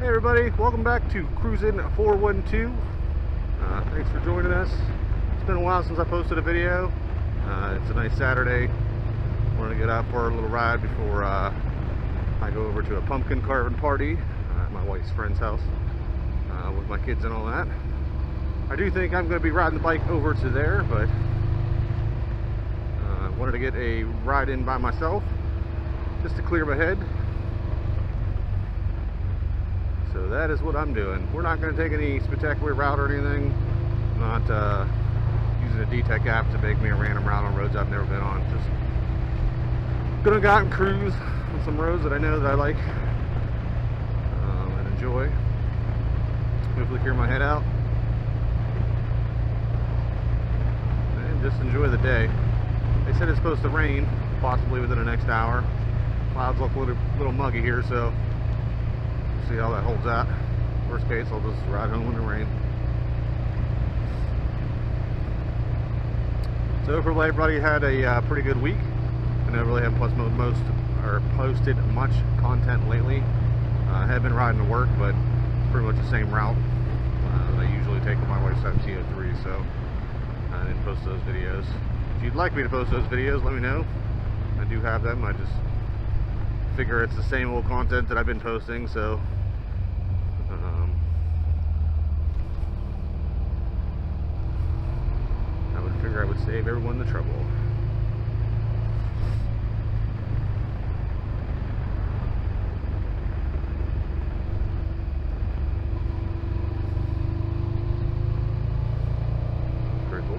Hey everybody, welcome back to Cruisin 412. Thanks for joining us. It's been a while since I posted a video. It's a nice Saturday. Wanted to get out for a little ride before I go over to a pumpkin carving party at my wife's friend's house with my kids and all that. I do think I'm going to be riding the bike over to there, but I wanted to get a ride in by myself just to clear my head. So that is what I'm doing. We're not going to take any spectacular route or anything. I'm not using a D-Tech app to make me a random route on roads I've never been on. Just gonna go out and cruise on some roads that I know that I like and enjoy. Hopefully clear my head out and just enjoy the day. They said it's supposed to rain possibly within the next hour. Clouds look a little muggy here, so see how that holds out. Worst case, I'll just ride home in the rain. So hopefully everybody had a pretty good week. I know I really haven't posted much content lately. I have been riding to work, but it's pretty much the same route that I usually take with my wife's MT-03, so I didn't post those videos. If you'd like me to post those videos, let me know. I do have them. I just figure it's the same old content that I've been posting, so I would figure I would save everyone the trouble. Pretty cool.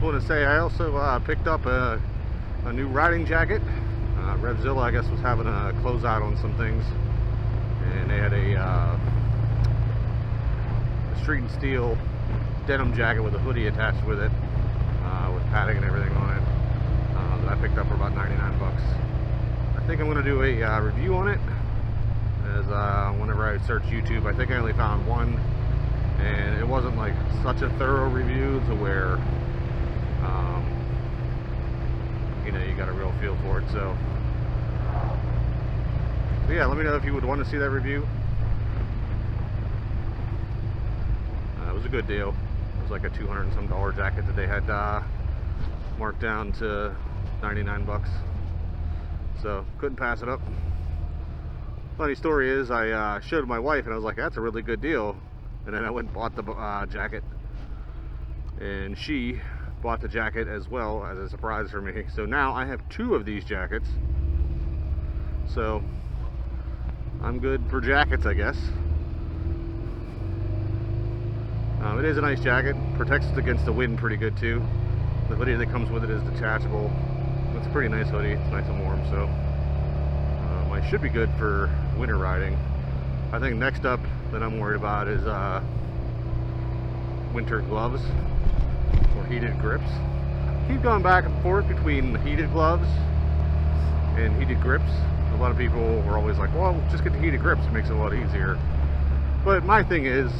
Want to say I also picked up a new riding jacket. Revzilla, I guess, was having a closeout on some things, and they had a Street and Steel denim jacket with a hoodie attached with it, with padding and everything on it, that I picked up for about 99 bucks. I think I'm going to do a review on it, as whenever I search YouTube, I think I only found one, and it wasn't like such a thorough review to where you know, you got a real feel for it. So yeah, let me know if you would want to see that review. It was a good deal. It was like a $200 and some jacket that they had marked down to 99 bucks. So couldn't pass it up. Funny story is, I showed my wife and I was like, that's a really good deal. And then I went and bought the jacket, and she bought the jacket as well as a surprise for me. So now I have two of these jackets. So I'm good for jackets, I guess. It is a nice jacket. Protects us against the wind pretty good too. The hoodie that comes with it is detachable. It's a pretty nice hoodie. It's nice and warm, so I should be good for winter riding. I think next up that I'm worried about is winter gloves or heated grips. Keep going back and forth between heated gloves and heated grips. A lot of people are always like, well, just get the heated grips, it makes it a lot easier. But my thing is,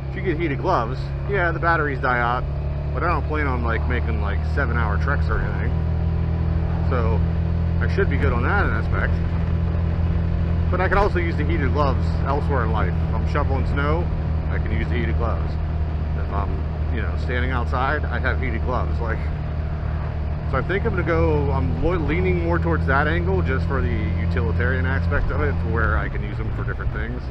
if you get heated gloves, yeah, the batteries die out, but I don't plan on like making like 7-hour treks or anything. So I should be good on that aspect. But I can also use the heated gloves elsewhere in life. If I'm shoveling snow, I can use the heated gloves. If I'm, you know, standing outside, I have heated gloves. Like, so I think I'm leaning more towards that angle just for the utilitarian aspect of it, to where I can use them for different things.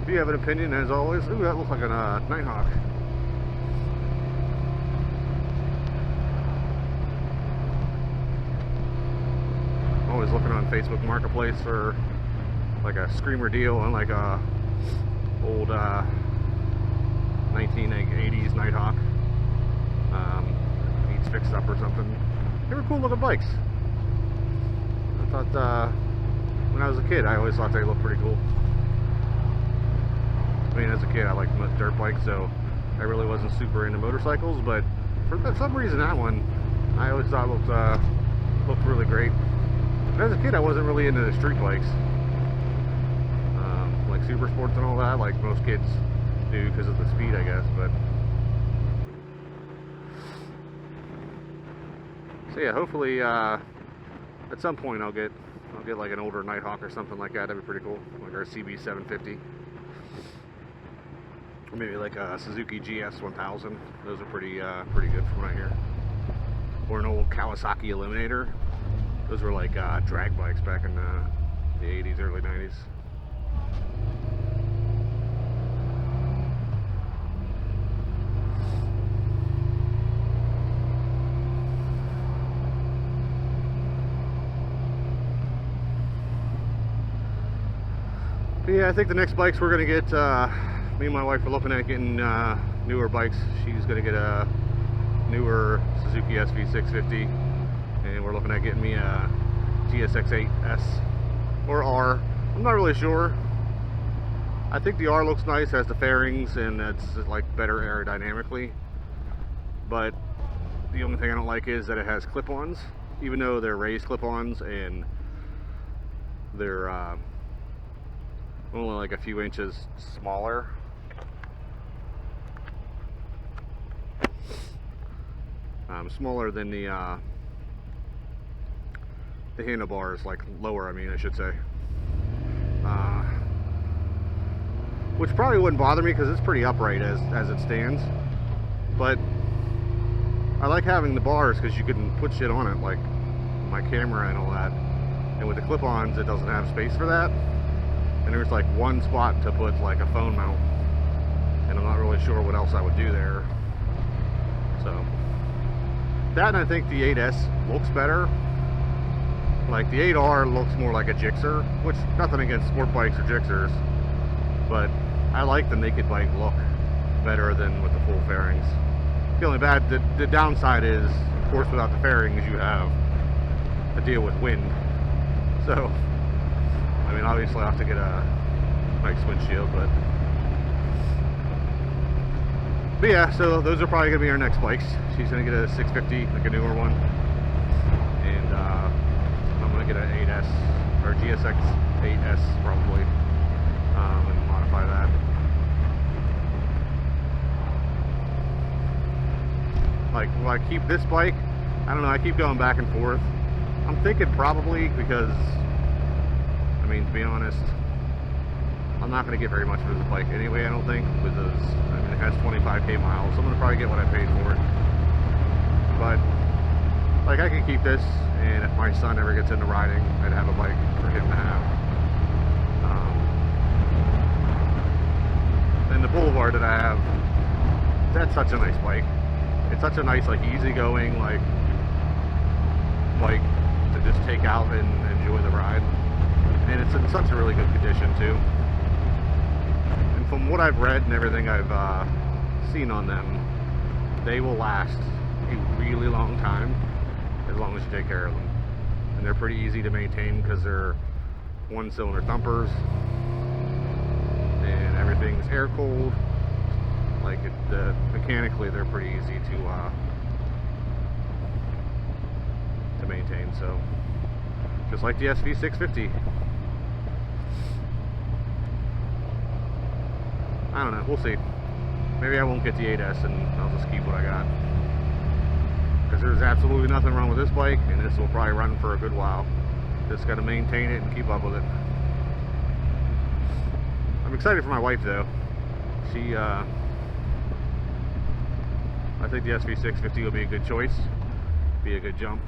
If you have an opinion, as always, ooh, that looks like a Nighthawk. was looking on Facebook Marketplace for like a screamer deal on like a old 1980s Nighthawk. Needs fixed up or something. They were cool looking bikes. I thought when I was a kid, I always thought they looked pretty cool. I mean, as a kid, I liked dirt bikes, so I really wasn't super into motorcycles, but for some reason that one I always thought looked really great. But as a kid, I wasn't really into the street bikes, like super sports and all that, like most kids do because of the speed, I guess. But so yeah, hopefully at some point I'll get like an older Nighthawk or something like that. That'd be pretty cool, like our CB 750. Or maybe like a Suzuki GS 1000. Those are pretty good from right here. Or an old Kawasaki Eliminator. Those were like drag bikes back in the 80s, early 90s. But yeah, I think the next bikes we're gonna get. Me and my wife are looking at getting newer bikes. She's going to get a newer Suzuki SV650, and we're looking at getting me a GSX-8S or R. I'm not really sure. I think the R looks nice, has the fairings, and it's like better aerodynamically. But the only thing I don't like is that it has clip-ons, even though they're raised clip-ons and they're only like a few inches smaller. Smaller than the handlebars, like lower, I mean, I should say. Which probably wouldn't bother me because it's pretty upright as it stands. But I like having the bars because you can put shit on it, like my camera and all that. And with the clip-ons, it doesn't have space for that. And there's like one spot to put like a phone mount, and I'm not really sure what else I would do there. So that, and I think the 8S looks better. Like the 8R looks more like a Gixxer, which nothing against sport bikes or Gixxers, but I like the naked bike look better than with the full fairings. The only the downside is, of course, without the fairings you have to deal with wind. So I mean, obviously I have to get a nice windshield, but yeah, so those are probably going to be our next bikes. She's going to get a 650, like a newer one, and I'm going to get an 8S, or GSX 8S probably, and modify that. Like, will I keep this bike? I don't know, I keep going back and forth. I'm thinking probably, because I mean, to be honest, I'm not going to get very much for this bike anyway, I don't think, because I mean, it has 25k miles, so I'm going to probably get what I paid for it. But, like, I can keep this, and if my son ever gets into riding, I'd have a bike for him to have. And the Boulevard that I have, that's such a nice bike. It's such a nice, like, easygoing, like, bike to just take out and enjoy the ride. And it's in such a really good condition too. And from what I've read and everything I've seen on them, they will last a really long time as long as you take care of them. And they're pretty easy to maintain because they're one-cylinder thumpers, and everything's air cooled. Like mechanically, they're pretty easy to maintain. So just like the SV650. I don't know, we'll see. Maybe I won't get the 8S and I'll just keep what I got. Because there's absolutely nothing wrong with this bike, and this will probably run for a good while. Just got to maintain it and keep up with it. I'm excited for my wife though. She, I think the SV650 will be a good choice. Be a good jump.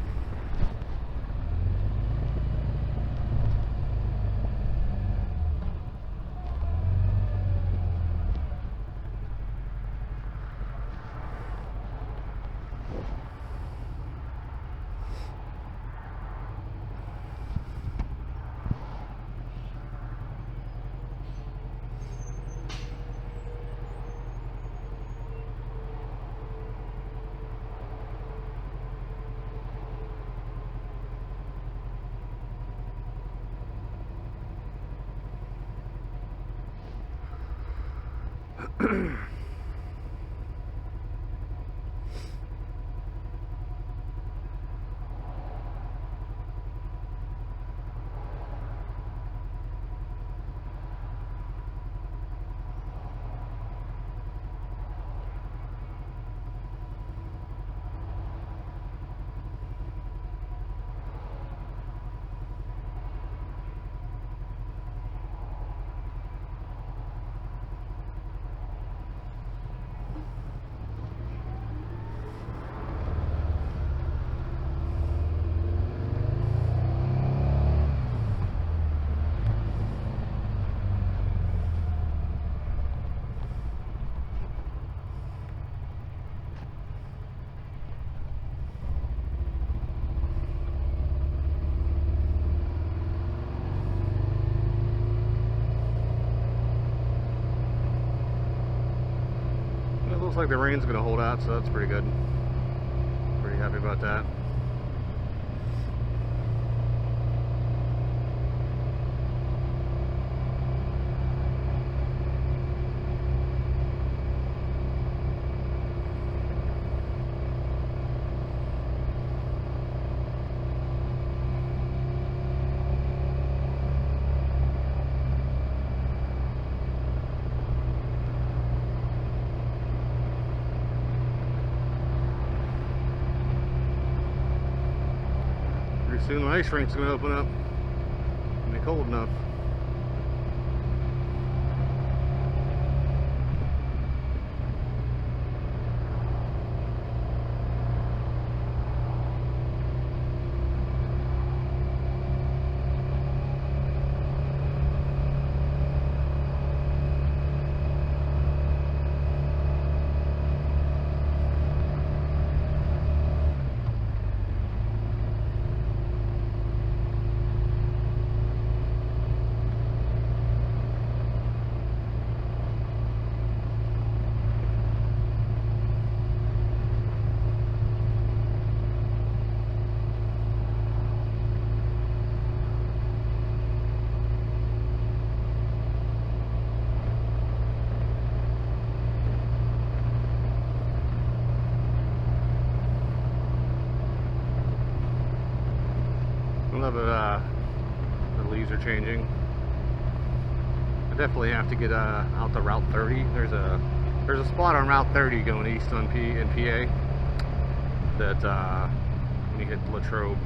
Looks like the rain's gonna hold out, so that's pretty good. Pretty happy about that. Soon the ice rink's gonna open up and be cold enough. I love it, the leaves are changing. I definitely have to get out to Route 30. There's a spot on Route 30 going east on in PA that when you hit Latrobe,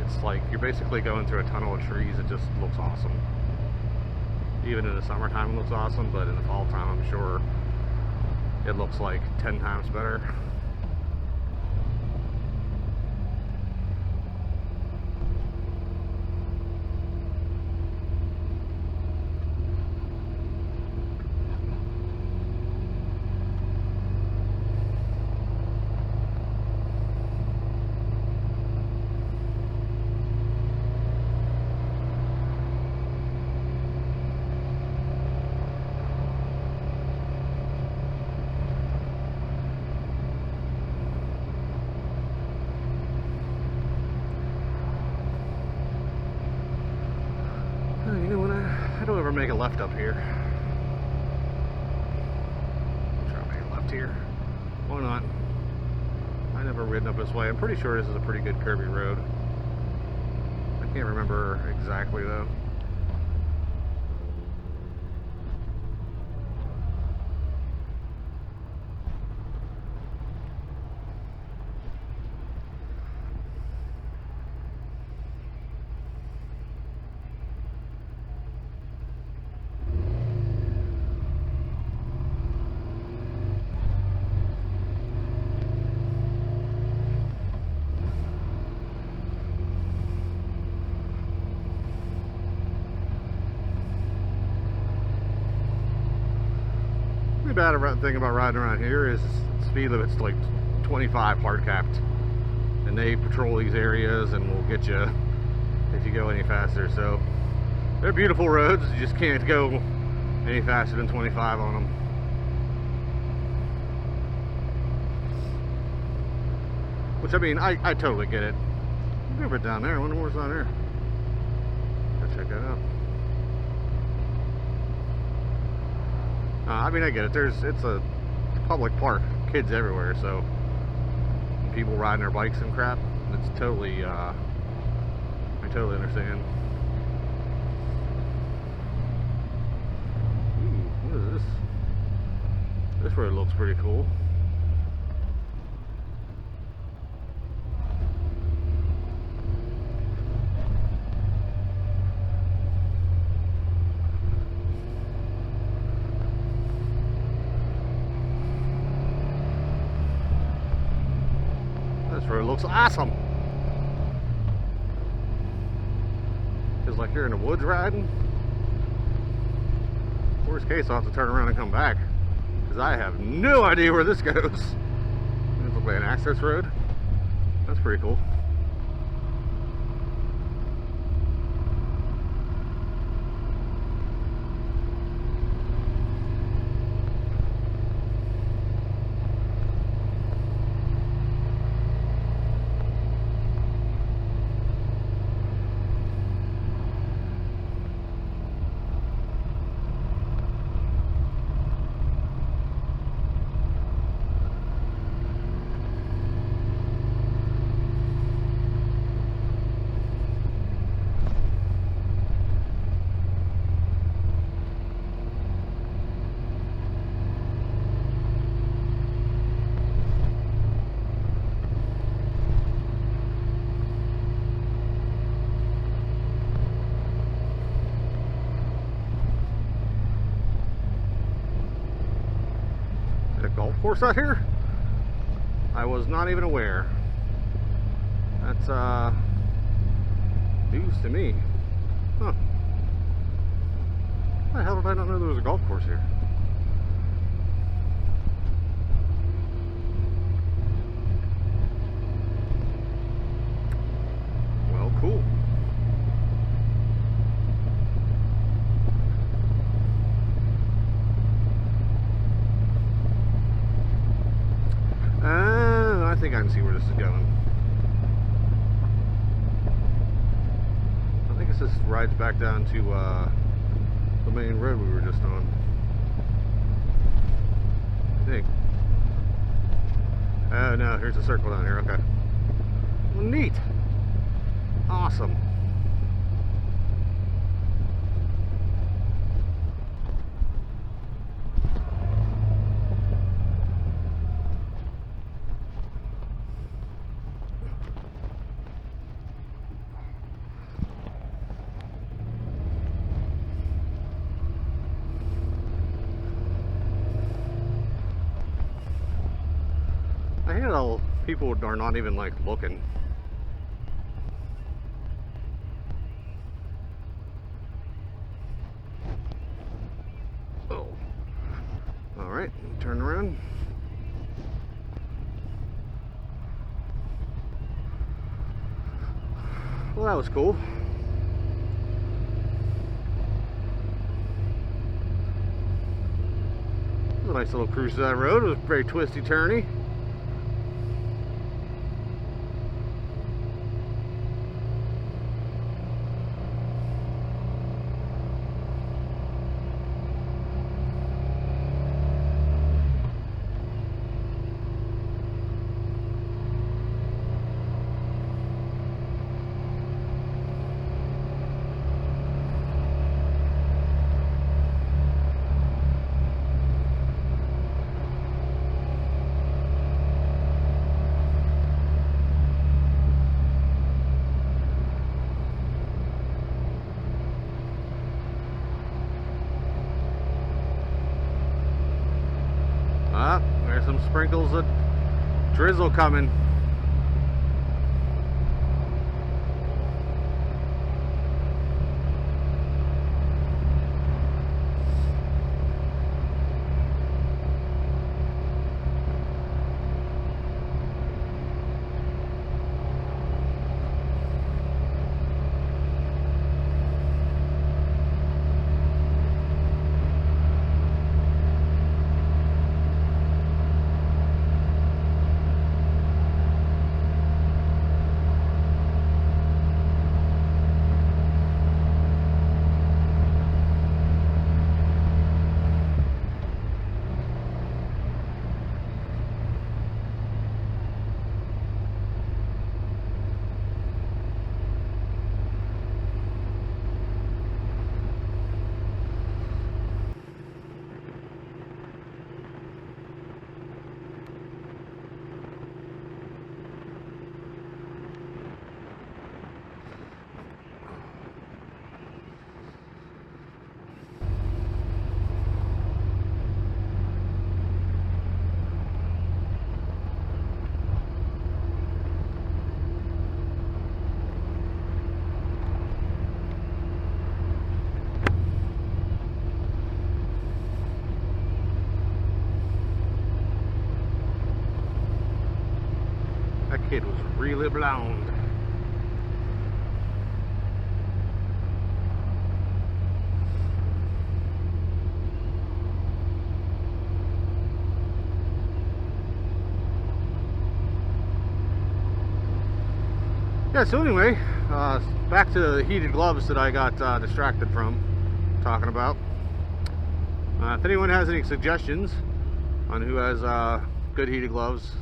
it's like you're basically going through a tunnel of trees. It just looks awesome. Even in the summertime it looks awesome, but in the fall time I'm sure it looks like 10 times better. You know what? I don't ever make a left up here. I'll try to make a left here. Why not? I never ridden up this way. I'm pretty sure this is a pretty good curvy road. I can't remember exactly though. The bad thing about riding around here is the speed limit's like 25 hard capped, and they patrol these areas and will get you if you go any faster. So they're beautiful roads, you just can't go any faster than 25 on them. Which, I mean, I totally get it. I've never been down there. I wonder what's down there. Gotta check that out. I mean, I get it. It's a public park, kids everywhere, so people riding their bikes and crap. It's totally, I totally understand. Ooh, what is this? This road looks pretty cool. This road looks awesome. Feels like you're in the woods riding. Worst case, I'll have to turn around and come back, because I have no idea where this goes. This looks like an access road. That's pretty cool. Golf course out here? I was not even aware. That's news to me. Huh. Why the hell did I not know there was a golf course here? Well, cool. I think I can see where this is going. I think this just rides back down to the main road we were just on. I think. Oh no, here's a circle down here, okay. Well, neat. Awesome. I hate how people are not even like looking. Oh. Alright, turn around. Well, that was cool. It was a nice little cruise to that road. It was very twisty turny. There's some sprinkles of drizzle coming. It was really blonde. Yeah, so anyway, back to the heated gloves that I got distracted from talking about. If anyone has any suggestions on who has good heated gloves,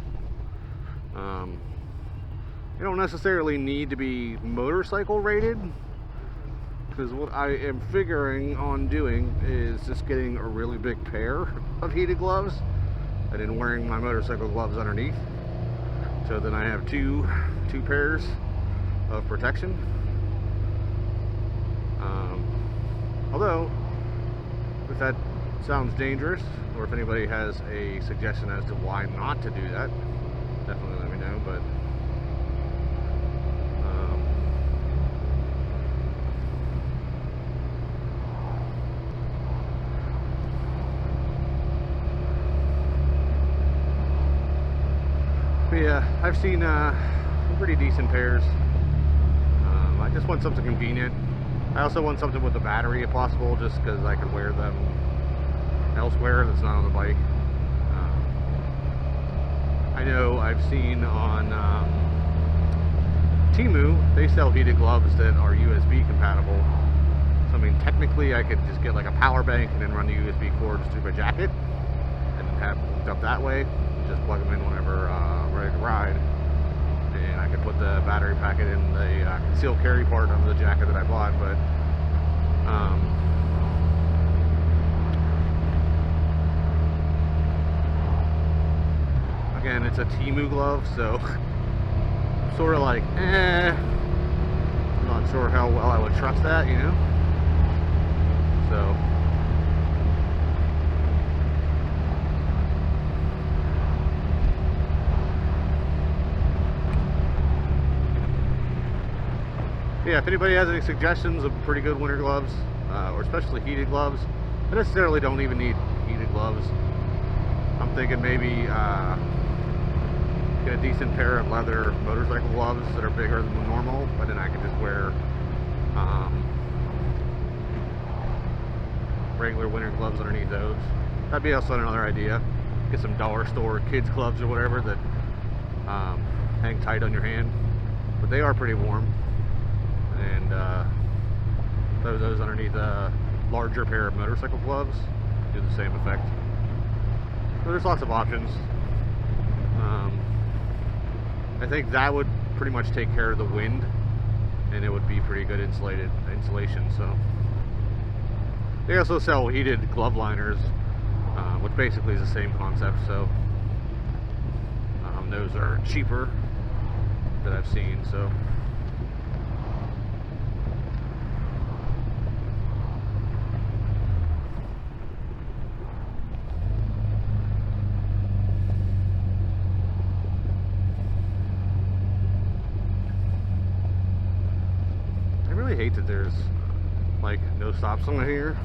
they don't necessarily need to be motorcycle rated, because what I am figuring on doing is just getting a really big pair of heated gloves and then wearing my motorcycle gloves underneath, so then I have two pairs of protection. Although, if that sounds dangerous, or if anybody has a suggestion as to why not to do that, definitely let me know. But yeah, I've seen some pretty decent pairs. I just want something convenient. I also want something with a battery if possible, just because I can wear them elsewhere that's not on the bike. I know I've seen on Temu, they sell heated gloves that are USB compatible. So I mean, technically I could just get like a power bank and then run the USB cords through my jacket and have them hooked up that way. Just plug them in whenever I'm ready to ride. And I could put the battery packet in the concealed carry part of the jacket that I bought, but again, it's a Temu glove, so I'm sort of like, I'm not sure how well I would trust that, you know? So yeah, if anybody has any suggestions of pretty good winter gloves, or especially heated gloves, I necessarily don't even need heated gloves. I'm thinking maybe get a decent pair of leather motorcycle gloves that are bigger than normal, but then I can just wear regular winter gloves underneath those. That'd be also another idea. Get some dollar store kids gloves or whatever that hang tight on your hand, but they are pretty warm. And those underneath a larger pair of motorcycle gloves do the same effect. So there's lots of options. I think that would pretty much take care of the wind, and it would be pretty good insulation. So they also sell heated glove liners, which basically is the same concept. So those are cheaper that I've seen. So I hate that there's like no stop sign here.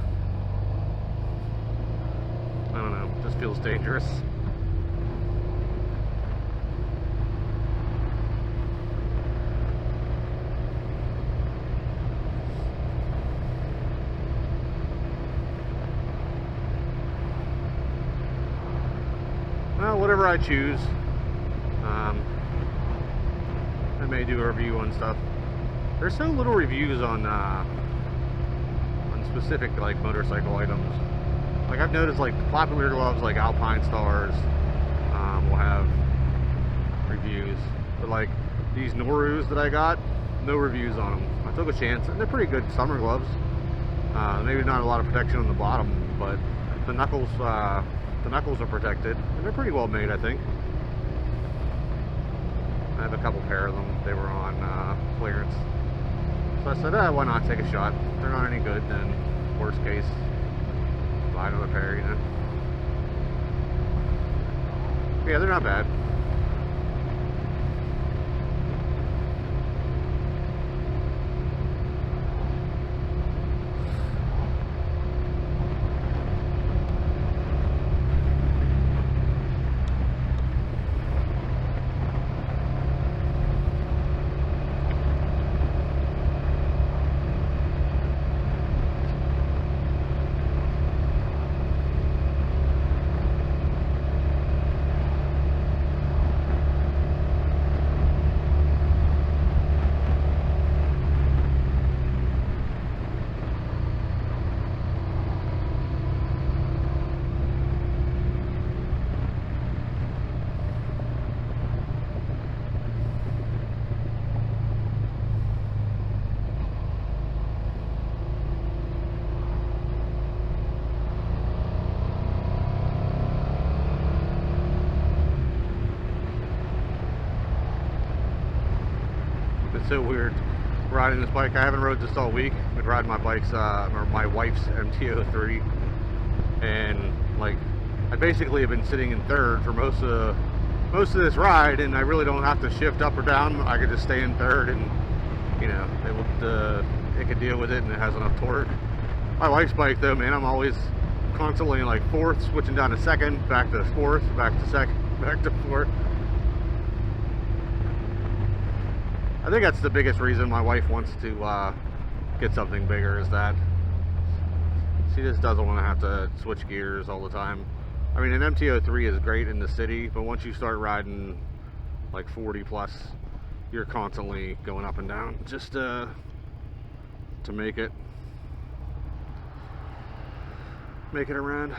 I don't know, it just feels dangerous. Well, whatever I choose, I may do a review on stuff. There's so little reviews on specific like motorcycle items. Like I've noticed, like popular gloves like Alpine Stars will have reviews, but like these Norus that I got, no reviews on them. I took a chance, and they're pretty good summer gloves. Maybe not a lot of protection on the bottom, but the knuckles are protected, and they're pretty well made, I think. I have a couple pair of them. They were on clearance. So I said, why not take a shot? If they're not any good, then worst case, buy another pair, you know? But yeah, they're not bad. It's so weird riding this bike. I haven't rode this all week. I've been riding my bike's, or my wife's MT-03, and like I basically have been sitting in third for most of this ride, and I really don't have to shift up or down. I could just stay in third, and you know it could deal with it, and it has enough torque. My wife's bike though, man, I'm always constantly in like fourth, switching down to second, back to fourth, back to second, back to fourth. I think that's the biggest reason my wife wants to get something bigger, is that she just doesn't want to have to switch gears all the time. I mean, an MT-03 is great in the city, but once you start riding like 40 plus, you're constantly going up and down just to make it around.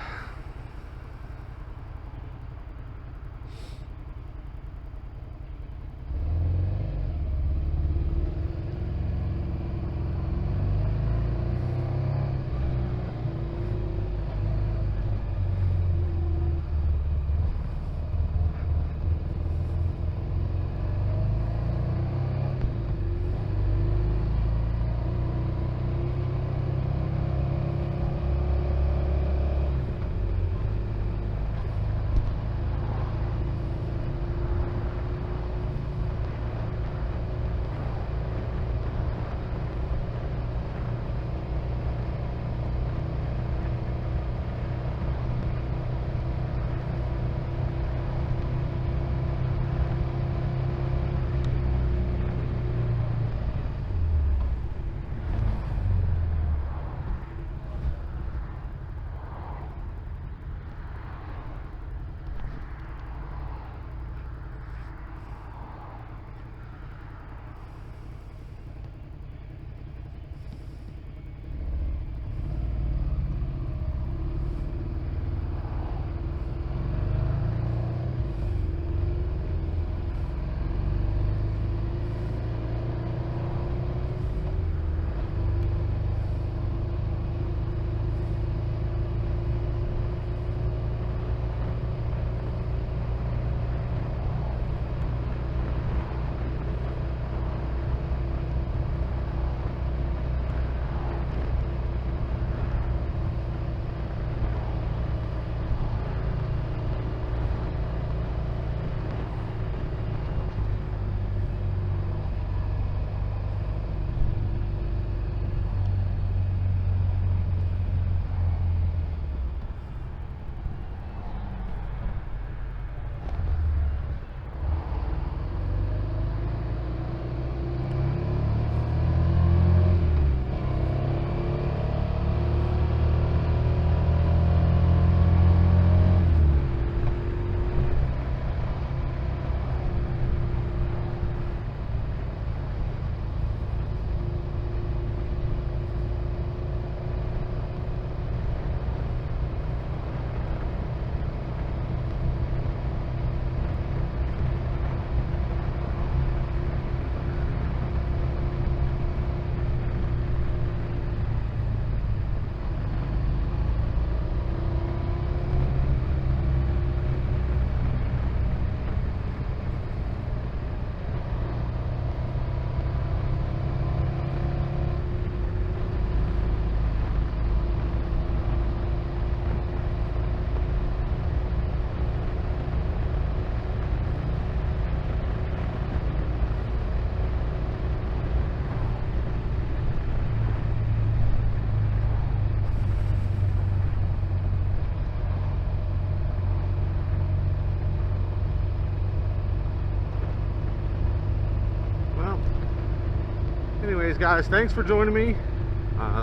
Anyways, guys, thanks for joining me.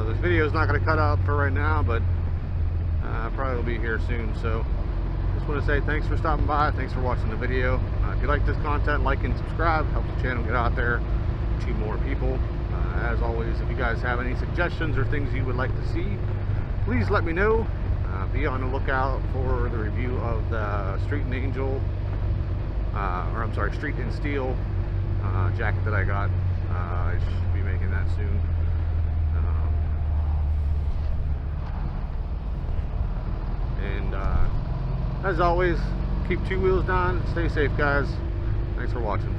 This video is not going to cut out for right now, but probably will be here soon. So just want to say thanks for stopping by. Thanks for watching the video. If you like this content, like and subscribe. Helps the channel get out there to more people. As always, if you guys have any suggestions or things you would like to see, please let me know. Be on the lookout for the review of the Street and Angel, Street and Steel jacket that I got. I should be making that soon. As always, keep two wheels down. Stay safe, guys. Thanks for watching.